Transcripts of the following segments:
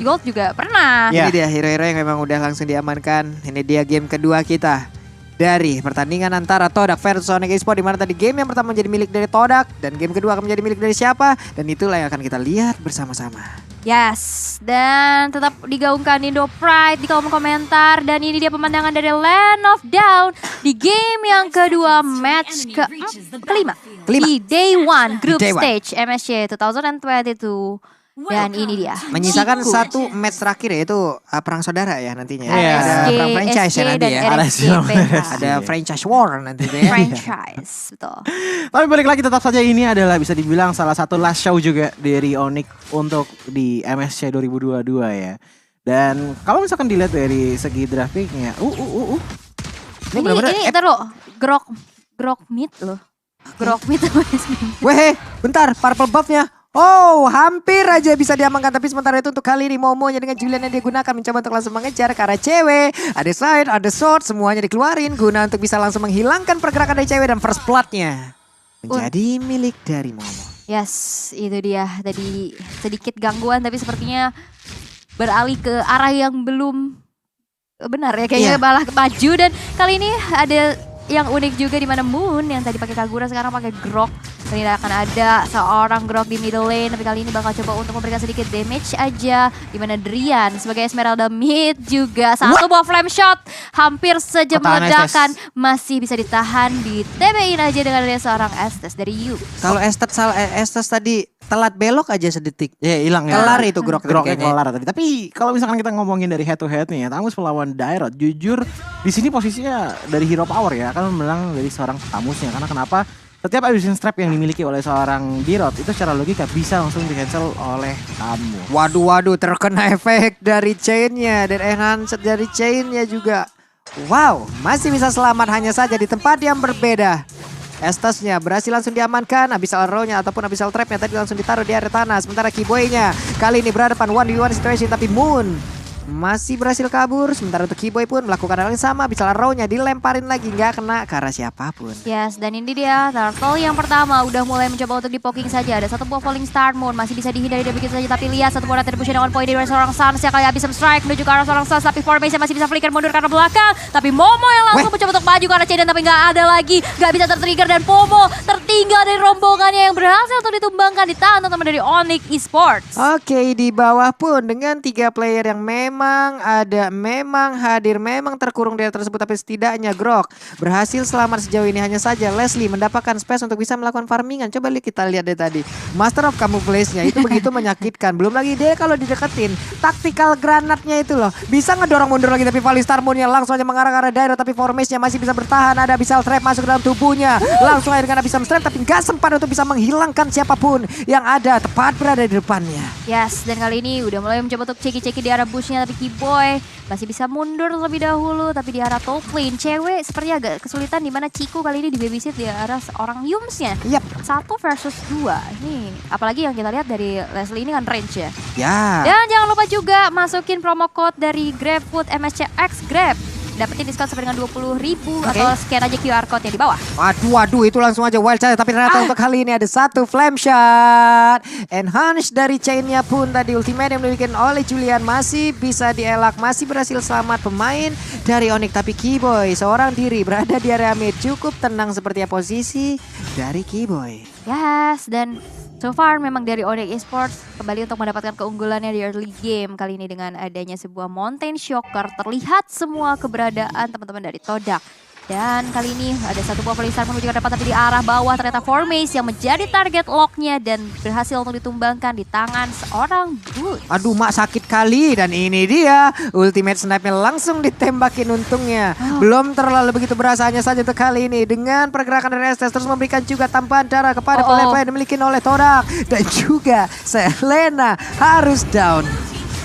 Gold juga pernah. Ini dia hero-hero yang memang udah langsung diamankan. Ini dia game kedua kita dari pertandingan antara Todak versus Onyx Esports, di mana tadi game yang pertama menjadi milik dari Todak dan game kedua akan menjadi milik dari siapa, dan itulah yang akan kita lihat bersama-sama. Yes, dan tetap digaungkan Indo Pride di kolom komentar. Dan ini dia pemandangan dari Land of Dawn di game yang kedua, match kelima. Di Day 1 Group Stage MSC 2022. Dan ini dia menyisakan Ciku. satu match terakhir, yaitu perang saudara ya nantinya. SG, Ada perang franchise ya nanti ya. Ada franchise war nanti ya. Franchise, betul. Tapi balik lagi, tetap saja ini adalah bisa dibilang salah satu last show juga dari Onyx untuk di MSC 2022 ya. Dan kalau misalkan dilihat dari segi grafiknya, Ini ntar lo, grok meat loh. Grok meat. Weh, bentar, purple buffnya. Oh, hampir aja bisa diamankan, tapi sementara itu untuk kali ini Momonya dengan Julian yang dia gunakan mencoba untuk langsung mengejar ke arah cewek. Ada side, ada sword, semuanya dikeluarin guna untuk bisa langsung menghilangkan pergerakan dari cewek, dan first blood-nya menjadi milik dari Momo. Yes, itu dia. Tadi sedikit gangguan tapi sepertinya beralih ke arah yang belum benar ya, kayaknya malah maju. Dan kali ini ada yang unik juga, di mana Moon yang tadi pakai Kagura sekarang pakai Grok. Kali ini akan ada seorang Grok di middle lane, tapi kali ini bakal coba untuk memberikan sedikit damage aja. Di mana Drian sebagai Esmeralda mid juga satu buah flame shot hampir saja meledakan, masih bisa ditahan, di TB-in aja dengan ada seorang Estes dari Yu. Kalau Estes tadi telat belok aja sedetik, hilang ya. Kelar itu Groknya kelar tadi. Tapi kalau misalkan kita ngomongin dari head to head nih ya, Tamus melawan Dairot, jujur di sini posisinya dari hero power ya, kan menang dari seorang Tamusnya. Karena kenapa? Setiap illusion strap yang dimiliki oleh seorang Dairot itu secara logika bisa langsung di-cancel oleh Tamus. Waduh, terkena efek dari chainnya dan enhanced dari chainnya juga. Wow, masih bisa selamat, hanya saja di tempat yang berbeda. Estasnya berhasil langsung diamankan, Abyssal Arrow-nya ataupun Abyssal Trap-nya tadi langsung ditaruh di area tanah. Sementara Keyboy-nya kali ini berhadapan 1v1 situation, tapi Moon masih berhasil kabur. Sementara untuk Keyboy pun melakukan hal yang sama, Abyssal Arrow-nya dilemparin lagi, nggak kena ke arah siapapun. Yes, dan ini dia Turtle yang pertama udah mulai mencoba untuk di-poking saja. Ada satu buah Falling Star Moon, masih bisa dihindari dari begitu saja. Tapi lihat satu buah retribution on point dari seorang Sans yang kali habis strike menuju ke arah seorang Sans. Tapi formation masih bisa flicker mundur karena belakang. Tapi Momo yang langsung mencoba untuk maju ke arah Ceydan, tapi nggak ada lagi, nggak bisa tertrigger. Dan Pomo tertinggal dari rombongannya yang berhasil untuk ditumbangkan, ditahan teman-teman dari Onyx Esports. Oke, di bawah pun dengan 3 player yang memang hadir, memang terkurung di area tersebut, tapi setidaknya Grok berhasil selamat sejauh ini. Hanya saja Leslie mendapatkan space untuk bisa melakukan farmingan. Coba kita lihat deh tadi, Master of Camouflage-nya itu begitu menyakitkan. Belum lagi dia kalau dideketin, tactical granatnya itu loh, bisa ngedorong mundur lagi. Tapi Falling Star Moon-nya langsung aja mengarah ke arah Dairot, tapi formation-nya masih bisa bertahan. Ada Abyssal Trap masuk ke dalam tubuhnya, langsung aja dengan Abyssal Trap, tapi nggak sempat untuk bisa menghilangkan siapapun yang ada tepat berada di depannya. Yes, dan kali ini udah mulai mencoba untuk ceki-ceki di arah bush-nya, tapi Keyboy masih bisa mundur terlebih dahulu. Tapi di arah top lane, cewek sepertinya agak kesulitan, di mana Ciku kali ini di babysit di arah seorang Yums-nya. 1 versus 2. Ini apalagi yang kita lihat dari Leslie ini kan range ya. Dan jangan lupa juga masukin promo code dari GrabFood MSCX Grab. Dapetin diskon sampai dengan 20.000 atau scan aja QR code-nya di bawah. Waduh, itu langsung aja wild charge. Tapi ternyata untuk kali ini ada satu flame shot. Enhance dari chain-nya pun tadi ultimate yang dimiliki oleh Julian masih bisa dielak, masih berhasil selamat pemain dari Onyx. Tapi Keyboy seorang diri berada di area mid, cukup tenang seperti posisi dari Keyboy. Yes, dan so far memang dari Onyx Esports kembali untuk mendapatkan keunggulannya di early game. Kali ini dengan adanya sebuah Mountain Shocker, terlihat semua keberadaan teman-teman dari Todak. Dan kali ini ada satu buah Falling Star menuju ke depan, tapi di arah bawah ternyata Formase yang menjadi target locknya dan berhasil untuk ditumbangkan di tangan seorang Boots. Aduh, Mak sakit kali, dan ini dia ultimate snipe-nya langsung ditembakin untungnya. Belum terlalu begitu berasa, hanya saja untuk kali ini dengan pergerakan dari Estes terus memberikan juga tambahan darah kepada player-player yang dimiliki oleh Todak. Dan juga Selena harus down.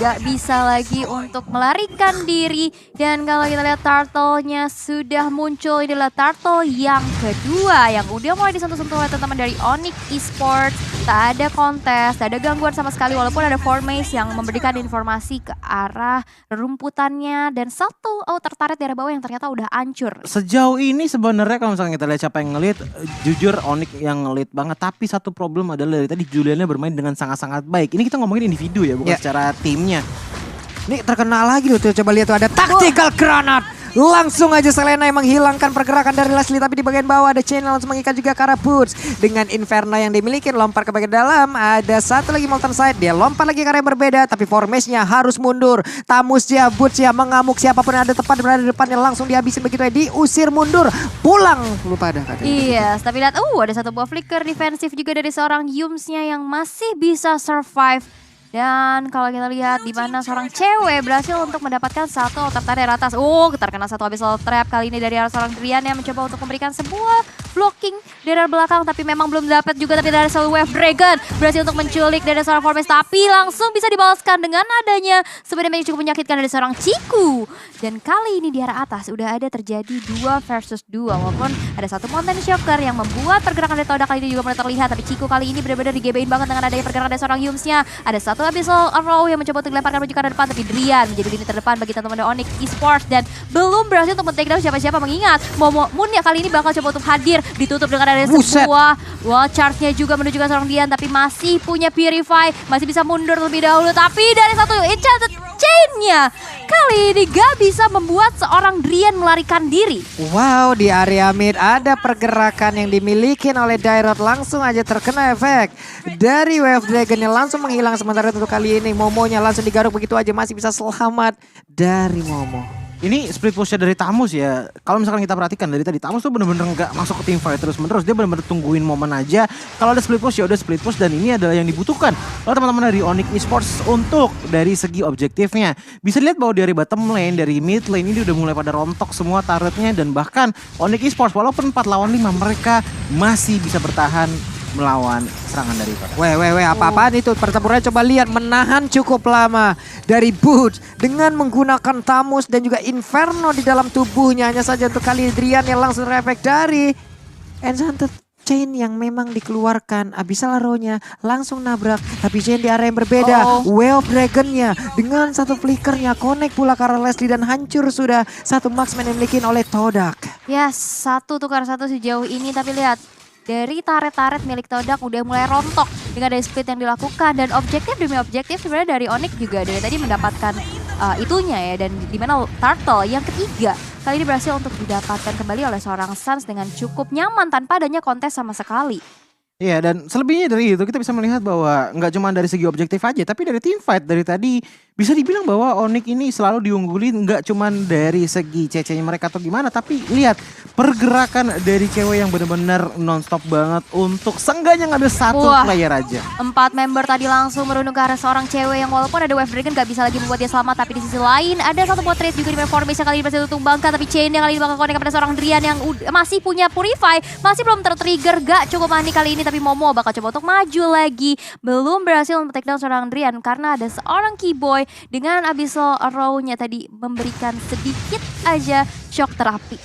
Gak bisa lagi untuk melarikan diri. Dan kalau kita lihat Turtle-nya sudah muncul, inilah Turtle yang kedua yang udah mulai disentuh-sentuh oleh teman-teman dari Onyx Esports. Tak ada kontes, tak ada gangguan sama sekali, walaupun ada Formase yang memberikan informasi ke arah rumputannya. Dan satu outer turret di arah bawah yang ternyata udah hancur. Sejauh ini sebenarnya kalau misalnya kita lihat siapa yang ngelit, jujur Onyx yang ngelit banget. Tapi satu problem adalah dari tadi Juliannya bermain dengan sangat-sangat baik. Ini kita ngomongin individu ya, bukan secara tim. sebelumnya. Ini terkenal lagi loh tuh, coba lihat tuh ada tactical granat. Langsung aja Selena yang menghilangkan pergerakan dari Leslie, tapi di bagian bawah ada Chain langsung mengikat juga ke arah Boots. Dengan Inferno yang dimiliki lompat ke bagian dalam, ada satu lagi Molten Side, dia lompat lagi ke arah yang berbeda, tapi formasinya harus mundur. Tamus ya, Boots ya, mengamuk siapapun yang ada tepat berada di depannya langsung dihabisin begitu ya, diusir mundur, pulang. Lupa ada katanya. Iya, tapi lihat, ada satu buah flicker defensif juga dari seorang Yums-nya yang masih bisa survive. Dan kalau kita lihat di mana seorang cewek berhasil untuk mendapatkan satu altar dari atas. Terkena satu abyssal trap kali ini dari seorang Drian yang mencoba untuk memberikan sebuah blocking dari belakang. Tapi memang belum dapat juga, tapi dari Soul Wave Dragon berhasil untuk menculik dari seorang Formes. Tapi langsung bisa dibalaskan dengan adanya sebenarnya yang cukup menyakitkan dari seorang Ciku. Dan kali ini di arah atas udah ada terjadi 2 versus 2. Walaupun ada satu Mountain Shocker yang membuat pergerakan dari Toda kali ini juga mulai terlihat. Tapi Ciku kali ini benar-benar digebein banget dengan adanya pergerakan dari seorang Yums-nya. Ada satu Abyssal Arrow yang mencoba untuk dilemparkan menuju ke arah depan, tapi Drian menjadi lini terdepan bagi teman-teman dari Onyx Esports dan belum berhasil untuk men-take down siapa-siapa, mengingat Moon ya kali ini bakal coba untuk hadir, ditutup dengan ada sebuah wall charge-nya juga menuju ke seorang Drian, tapi masih punya Purify, masih bisa mundur terlebih dahulu, tapi dari satu Enchanted Chain-nya kali ini gak bisa membuat seorang Drian melarikan diri. Wow, di area mid ada pergerakan yang dimiliki oleh Dairot, langsung aja terkena efek dari Wave Dragon yang langsung menghilang. Sementara untuk kali ini Momonya langsung digaruk begitu aja, masih bisa selamat dari Momo. Ini split push dari Tamus ya. Kalau misalkan kita perhatikan dari tadi Tamus tuh bener-bener nggak masuk ke teamfight terus-menerus. Dia bener-bener tungguin momen aja. Kalau ada split push ya udah split push, dan ini adalah yang dibutuhkan oleh teman-teman dari Onyx Esports untuk dari segi objektifnya. Bisa dilihat bahwa dari bottom lane, dari mid lane ini udah mulai pada rontok semua turretnya, dan bahkan Onyx Esports walaupun 4 lawan 5 mereka masih bisa bertahan melawan serangan dari itu. Apa-apaan itu? Pertempurannya coba lihat, menahan cukup lama dari Boots dengan menggunakan Tamus dan juga Inferno di dalam tubuhnya. Hanya saja untuk kali Drian yang langsung refleks dari Enchanted Chain yang memang dikeluarkan. Abyssal Arrow-nya langsung nabrak, tapi Chain di area yang berbeda. Wave Dragon-nya dengan satu flickernya connect pula ke arah Leslie dan hancur sudah satu marksman yang dimiliki oleh Todak. Ya, satu tukar satu sejauh ini, tapi lihat dari taret-taret milik Todak udah mulai rontok dengan ada split yang dilakukan, dan objektif demi objektif sebenarnya dari Onyx juga dari tadi mendapatkan itunya ya, dan dimana Turtle yang ketiga kali ini berhasil untuk didapatkan kembali oleh seorang Suns dengan cukup nyaman tanpa adanya kontes sama sekali. Iya, dan selebihnya dari itu kita bisa melihat bahwa nggak cuma dari segi objektif aja, tapi dari team fight dari tadi bisa dibilang bahwa Onyx ini selalu diunggulin, nggak cuma dari segi CC-nya mereka atau gimana, tapi lihat pergerakan dari cewek yang benar-benar nonstop banget untuk seenggaknya ngambil satu player aja. 4 member tadi langsung merundung ke arah seorang cewek yang walaupun ada Wave Dragon gak bisa lagi membuat dia selamat, tapi di sisi lain ada satu portrait juga di formation kali ini berhasil tumbangkan, tapi Chain yang kali ini bakal connect kepada seorang Drian yang masih punya Purify, masih belum tertrigger, gak cukup mandi kali ini, tapi Momo bakal coba untuk maju lagi, belum berhasil take down seorang Drian karena ada seorang Keyboy dengan Abyssal Arrow-nya tadi memberikan sedikit aja shock terapi.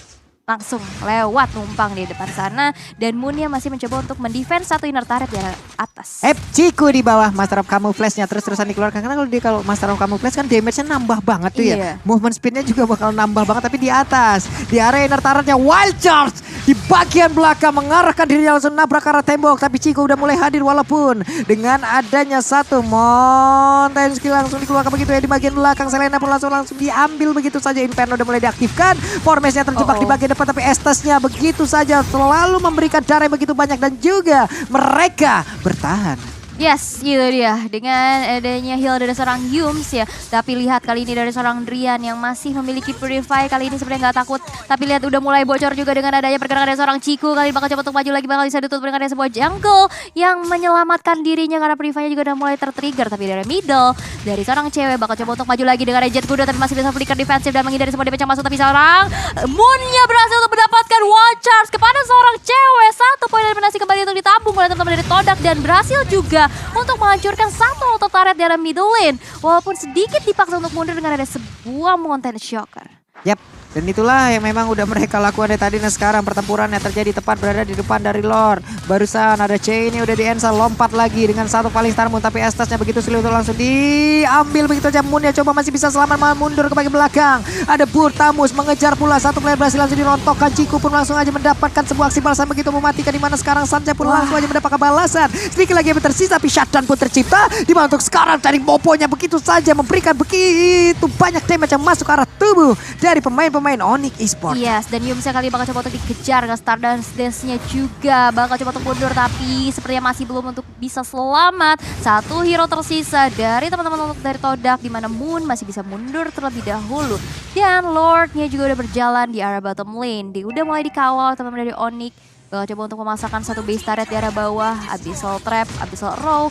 Langsung lewat numpang di depan sana, dan Moon-nya masih mencoba untuk mendefense satu inner turret di atas. Ciku di bawah, Master of Camouflage-nya terus-terusan dikeluarkan. Karena kalau Master of Camouflage kan damage-nya nambah banget tuh ya. Movement speed-nya juga bakal nambah banget, tapi di atas. Di area inner turret-nya Wild Charge di bagian belakang mengarahkan dirinya langsung nabrak ke arah tembok. Tapi Ciku udah mulai hadir walaupun dengan adanya satu Mountain Skill langsung dikeluarkan begitu ya di bagian belakang. Selena pun langsung diambil begitu saja. Inferno udah mulai diaktifkan. Formation-nya terjebak di bagian depan, tapi Estes-nya begitu saja selalu memberikan darah yang begitu banyak dan juga mereka bertahan. Yes, itu dia. Dengan adanya heal dari seorang Yums ya. Tapi lihat kali ini dari seorang Drian yang masih memiliki Purify. Kali ini sebenarnya nggak takut. Tapi lihat udah mulai bocor juga dengan adanya pergerakan dari seorang Ciku. Kali ini bakal coba untuk maju lagi. Bakal bisa ditutup dengan sebuah jungle yang menyelamatkan dirinya karena Purify-nya juga udah mulai tertrigger. Tapi dari middle, dari seorang cewek bakal coba untuk maju lagi dengan Jet Kuda. Tapi masih bisa flicker defensif dan menghindari semua damage yang masuk. Tapi seorang Moon-nya berhasil untuk mendapatkan wall charge kepada seorang cewek. Satu poin eliminasi kembali untuk ditabung oleh teman-teman dari Todak. Dan berhasil juga untuk menghancurkan satu auto turret dalam middle lane. Walaupun sedikit dipaksa untuk mundur dengan ada sebuah Mountain Shocker. Yap. Dan itulah yang memang udah mereka lakukan dari tadi. Nah sekarang pertempuran yang terjadi tepat berada di depan dari Lord. Barusan ada C ini udah di Ensa, lompat lagi dengan satu paling Star Moon. Tapi Estasnya begitu sulit untuk langsung diambil begitu aja. Moon ya coba masih bisa selamat, malah mundur ke bagian belakang. Ada Burtamus mengejar pula, satu player berhasil langsung dirontokkan. Ciku pun langsung aja mendapatkan sebuah aksi balasan begitu mematikan, di mana sekarang Sanjay pun langsung aja mendapatkan balasan. Sedikit lagi yang tersisa, tapi shutdown pun tercipta. Di mana untuk sekarang dari Moponya begitu saja memberikan begitu banyak damage yang masuk ke arah tubuh dari pemain Onyx Esports. Yes, dan Yumsa kali bakal coba untuk dikejar dengan Stardust Dance-nya juga bakal coba untuk mundur, tapi sepertinya masih belum untuk bisa selamat. Satu hero tersisa dari teman-teman dari Todak, di mana Moon masih bisa mundur terlebih dahulu. Dan Lord-nya juga udah berjalan di arah bottom lane. Dia udah mulai dikawal teman-teman dari Onyx. Bakal coba untuk memasakkan satu base turret di arah bawah, Abyssal Trap, Abyssal Row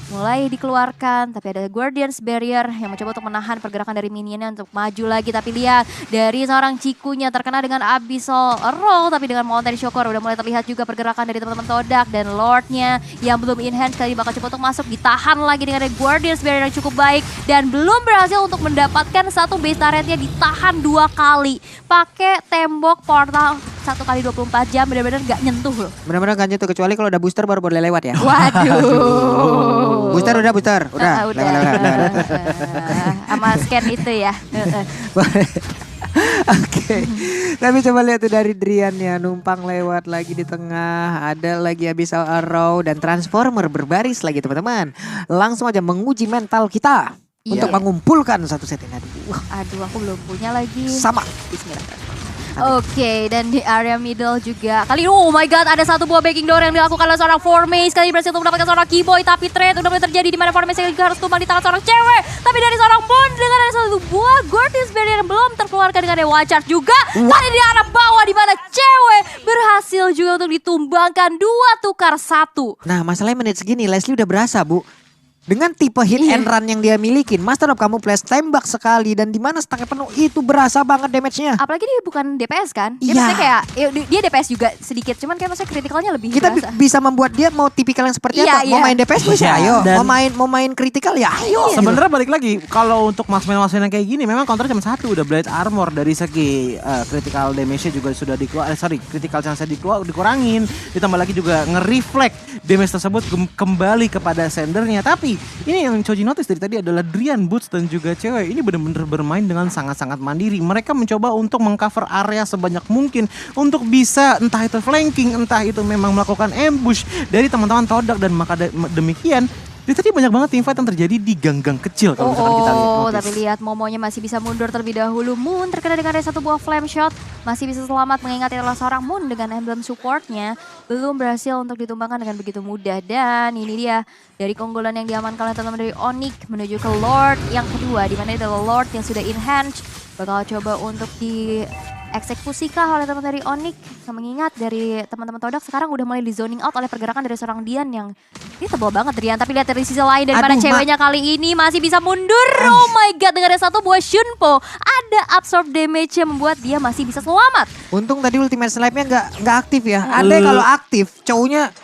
mulai dikeluarkan, tapi ada Guardians Barrier yang mencoba untuk menahan pergerakan dari minionnya untuk maju lagi. Tapi lihat dari seorang Cikunya terkena dengan Abyssal Roll, tapi dengan Mountain Shocker udah mulai terlihat juga pergerakan dari teman-teman Todak. Dan Lord-nya yang belum enhance kali bakal coba untuk masuk, ditahan lagi dengan ada Guardians Barrier yang cukup baik dan belum berhasil untuk mendapatkan satu base turretnya, ditahan 2 kali pakai tembok portal 1 kali 24 jam, benar-benar nggak nyentuh loh. Benar-benar gak nyentuh, kecuali kalau udah booster baru boleh lewat ya. Waduh. Booster udah. Udah. Sama scan itu ya. Oke. Tapi coba lihat tuh dari Drian ya, numpang lewat lagi di tengah. Ada lagi Abyssal Arrow dan Transformer berbaris lagi teman-teman. Langsung aja menguji mental kita untuk mengumpulkan satu set ini. Aduh, aku belum punya lagi. Sama. Bismillah. Oke, dan di area middle juga kali ini, oh my god, ada satu buah backing door yang dilakukan oleh seorang Formace. Kali ini berhasil untuk mendapatkan seorang Keyboy, tapi trade udah mulai terjadi di mana Formace juga harus tumbang di tangan seorang cewek. Tapi dari seorang Moon dengan ada satu buah Guardians Barrier yang belum terkeluarkan dengan Dewa Charge juga. Kali di arah bawah di mana cewek berhasil juga untuk ditumbangkan 2 tukar 1. Nah masalahnya menit segini Leslie udah berasa Bu. Dengan tipe hit and run yang dia milikin, Master of Camouflage tembak sekali dan di mana stangnya penuh itu berasa banget damage-nya. Apalagi dia bukan DPS kan? Dia Iya. maksudnya kayak dia DPS juga sedikit, cuman kayak maksudnya kritikalnya lebih Kita berasa. bisa membuat dia mau tipikal yang seperti Iya, apa. Mau iya. main DPS bisa, Iya, ayo. dan- Mau main kritikal ya ayo. Sebenarnya balik lagi, kalau untuk marksman yang kayak gini memang counter cuma satu, udah Blade Armor. Dari segi critical damage-nya juga sudah critical chance-nya dikurangin. Ditambah lagi juga nge-reflect damage tersebut kembali kepada sendernya. Tapi ini yang Choji notice dari tadi adalah Drian, Boots dan juga cewek ini benar-benar bermain dengan sangat-sangat mandiri. Mereka mencoba untuk mengcover area sebanyak mungkin untuk bisa entah itu flanking, entah itu memang melakukan ambush dari teman-teman Todak. Dan maka demikian dari tadi banyak banget teamfight yang terjadi di gang-gang kecil kalau misalkan kita lihat. Tapi lihat Momonya masih bisa mundur terlebih dahulu. Moon terkena dengan ada satu buah flame shot, masih bisa selamat mengingat adalah seorang Moon dengan emblem supportnya belum berhasil untuk ditumbangkan dengan begitu mudah. Dan ini dia dari keunggulan yang diamankan oleh teman-teman dari Onyx menuju ke Lord yang kedua, di mana itu adalah Lord yang sudah enhance, bakal coba untuk dieksekusikah oleh teman dari Onyx. Mengingat dari teman-teman Todak sekarang udah mulai di zoning out oleh pergerakan dari seorang Dian yang ini tebal banget Drian. Tapi lihat dari sisi lain daripada ceweknya kali ini masih bisa mundur. Oh my god, dengan ada satu buah Shunpo, ada absorb damage yang membuat dia masih bisa selamat. Untung tadi ultimate snipe-nya nggak aktif ya. Ada kalau aktif cowoknya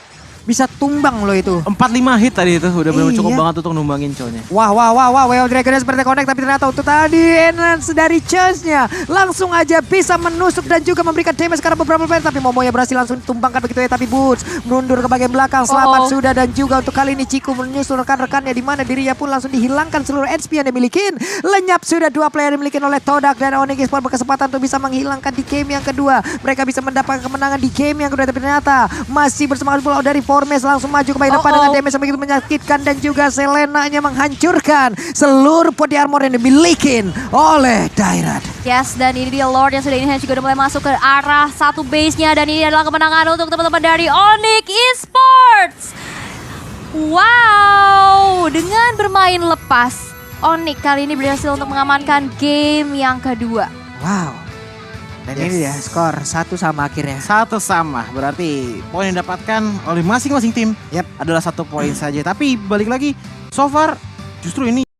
bisa tumbang loh itu. 4-5 hit tadi itu udah benar cukup Iya. banget untuk numbangin cowoknya. Wah, Way of Dragon seperti connect, tapi ternyata untuk tadi enhance dari chance-nya langsung aja bisa menusuk dan juga memberikan damage karena beberapa player, tapi Momoya berhasil langsung ditumbangkan begitu ya. Tapi Boots mundur ke bagian belakang, selamat sudah. Dan juga untuk kali ini Ciku menyusul rekan-rekannya, di mana dirinya pun langsung dihilangkan seluruh HP yang dimiliki. Lenyap sudah 2 player yang dimiliki oleh Todak dan Onyx Esports berkesempatan untuk bisa menghilangkan di game yang kedua. Mereka bisa mendapatkan kemenangan di game yang kedua, tapi ternyata masih bersemangat pula dari Formace langsung maju ke bagian depan dengan damage yang begitu menyakitkan. Dan juga Selena-nya menghancurkan seluruh body armor yang dimiliki oleh Dairat. Yes, dan ini dia Lord yang sudah enhance juga udah mulai masuk ke arah satu base-nya. Dan ini adalah kemenangan untuk teman-teman dari Onyx Esports. Wow, dengan bermain lepas, Onyx kali ini berhasil untuk mengamankan game yang kedua. Wow. Dan ini dia skor 1 sama akhirnya. 1 sama, berarti poin yang didapatkan oleh masing-masing tim adalah 1 poin saja. Tapi balik lagi, so far justru ini